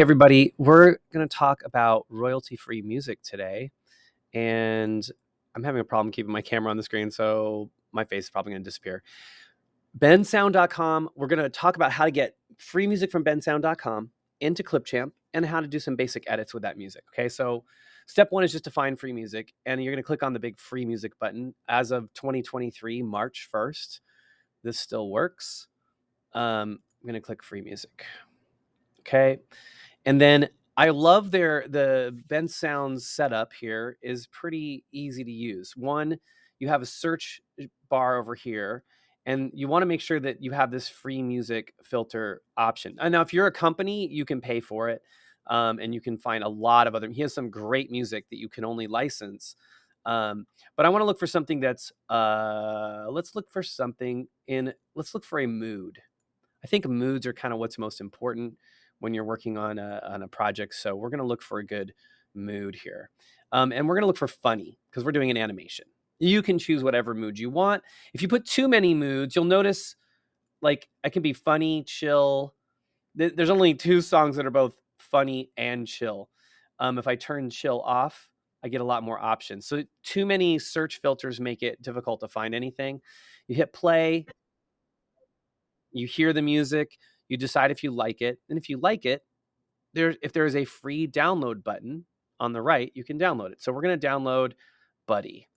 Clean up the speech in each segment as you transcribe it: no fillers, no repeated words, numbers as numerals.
Everybody, we're going to talk about royalty-free music today, and I'm having a problem keeping my camera on the screen, so my face is probably going to disappear. bensound.com, we're going to talk about how to get free music from bensound.com into ClipChamp and how to do some basic edits with that music. Okay, so step one is just to find free music, and you're going to click on the big free music button. As of 2023, March 1st, this still works. I'm going to click free music. Okay. And then I love the Bensound setup here is pretty easy to use. One, you have a search bar over here, and you want to make sure that you have this free music filter option. And now, if you're a company, you can pay for it, and you can find a lot of other. He has some great music that you can only license. But I want to look for something that's. Let's look for something in. Let's look for a mood. I think moods are kind of what's most important when you're working on a project. So we're going to look for a good mood here. And we're going to look for funny because we're doing an animation. You can choose whatever mood you want. If you put too many moods, you'll notice like I can be funny, chill. There's only two songs that are both funny and chill. If I turn chill off, I get a lot more options. So too many search filters make it difficult to find anything. You hit play, you hear the music, you decide if you like it, and if you like it, if there is a free download button on the right, you can download it. So we're going to download Buddy.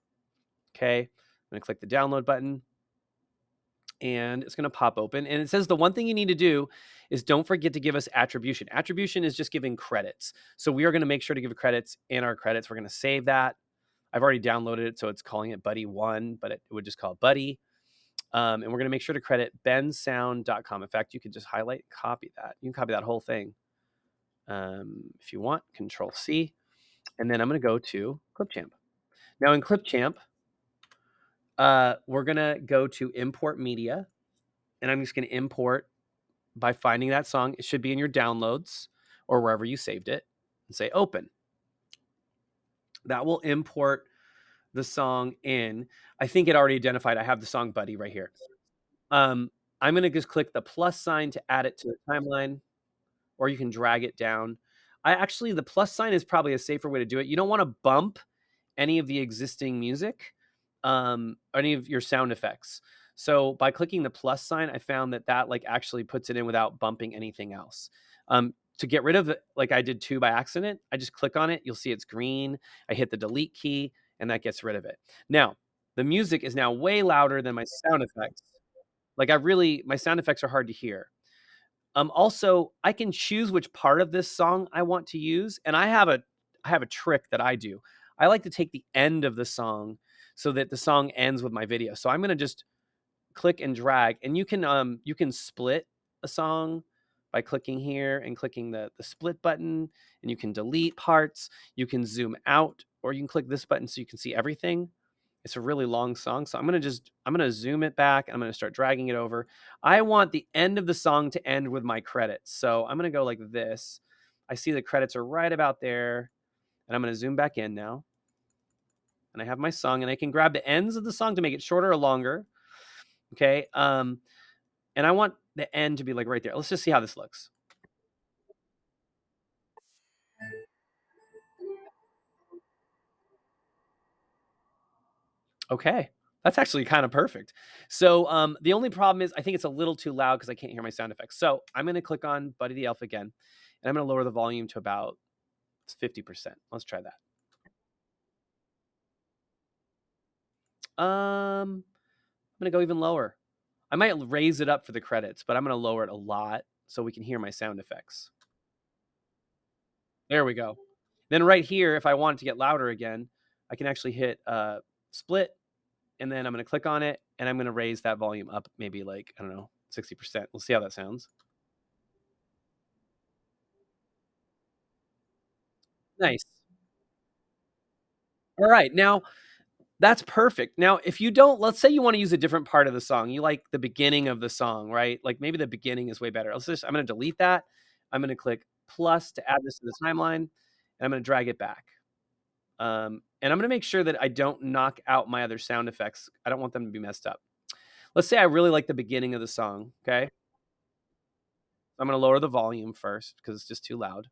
Okay, I'm going to click the download button, and it's going to pop open. And it says the one thing you need to do is don't forget to give us attribution. Attribution is just giving credits. So we are going to make sure to give credits in our credits. We're going to save that. I've already downloaded it, so it's calling it Buddy1, but it would just call it Buddy. And we're going to make sure to credit bensound.com. In fact, you could just highlight, copy that. You can copy that whole thing if you want. Control C. And then I'm going to go to ClipChamp. Now in ClipChamp, we're going to go to import media. And I'm just going to import by finding that song. It should be in your downloads or wherever you saved it. And say open. That will import the song in. I think it already identified I have the song Buddy right here. I'm going to just click the plus sign to add it to the timeline, or you can drag it down. The plus sign is probably a safer way to do it. You don't want to bump any of the existing music, any of your sound effects. So by clicking the plus sign, I found that like actually puts it in without bumping anything else. To get rid of it, like I did too by accident, I just click on it. You'll see it's green. I hit the delete key, and that gets rid of it. Now, the music is now way louder than my sound effects. Like my sound effects are hard to hear. Also, I can choose which part of this song I want to use, and I have a trick that I do. I like to take the end of the song so that the song ends with my video. So I'm going to just click and drag, and you can split a song by clicking here and clicking the split button, and you can delete parts. You can zoom out, or you can click this button so you can see everything. It's a really long song, so I'm gonna zoom it back. I'm gonna start dragging it over. I want the end of the song to end with my credits, so I'm gonna go like this. I see the credits are right about there, and I'm gonna zoom back in now. And I have my song, and I can grab the ends of the song to make it shorter or longer. Okay, and I want the end to be like right there. Let's just see how this looks. Okay. That's actually kind of perfect. So the only problem is I think it's a little too loud because I can't hear my sound effects. So I'm going to click on Buddy the Elf again, and I'm going to lower the volume to about 50%. Let's try that. I'm going to go even lower. I might raise it up for the credits, but I'm going to lower it a lot so we can hear my sound effects. There we go. Then right here, if I want it to get louder again, I can actually hit split, and then I'm going to click on it, and I'm going to raise that volume up maybe like, I don't know, 60%. We'll see how that sounds. Nice. All right. Now, that's perfect. Now, if you don't, let's say you want to use a different part of the song. You like the beginning of the song, right? Like maybe the beginning is way better. I'm going to delete that. I'm going to click plus to add this to the timeline, and I'm going to drag it back. And I'm going to make sure that I don't knock out my other sound effects. I don't want them to be messed up. Let's say I really like the beginning of the song. Okay. I'm going to lower the volume first because it's just too loud.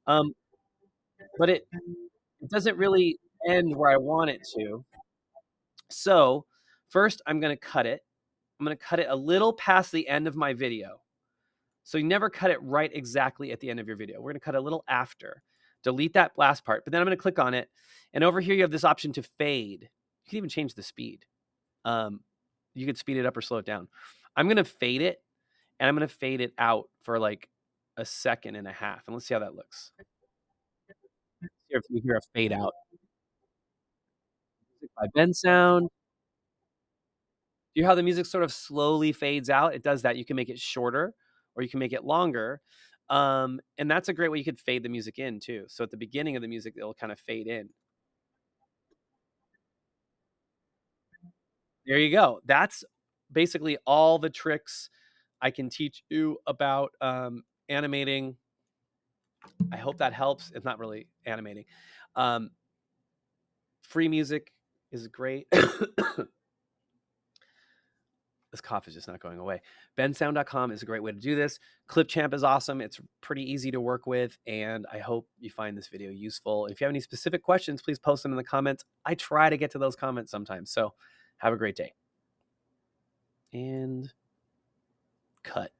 Um, but it doesn't really end where I want it to. So first I'm going to cut it. I'm going to cut it a little past the end of my video. So you never cut it right exactly at the end of your video. We're going to cut a little after. Delete that last part, but then I'm going to click on it. And over here, you have this option to fade. You can even change the speed. You could speed it up or slow it down. I'm going to fade it, and I'm going to fade it out for like a second and a half. And let's see how that looks. Here, if we hear a fade out. Music by Ben Sound. You how the music sort of slowly fades out? It does that. You can make it shorter or you can make it longer. And that's a great way you could fade the music in too. So at the beginning of the music, it'll kind of fade in. There you go. That's basically all the tricks I can teach you about animating. I hope that helps. It's not really animating. Um, Free music is great. This cough is just not going away. bensound.com is a great way to do this. ClipChamp is awesome. It's pretty easy to work with, and I hope you find this video useful. If you have any specific questions, please post them in the comments. I try to get to those comments sometimes. So have a great day. And cut.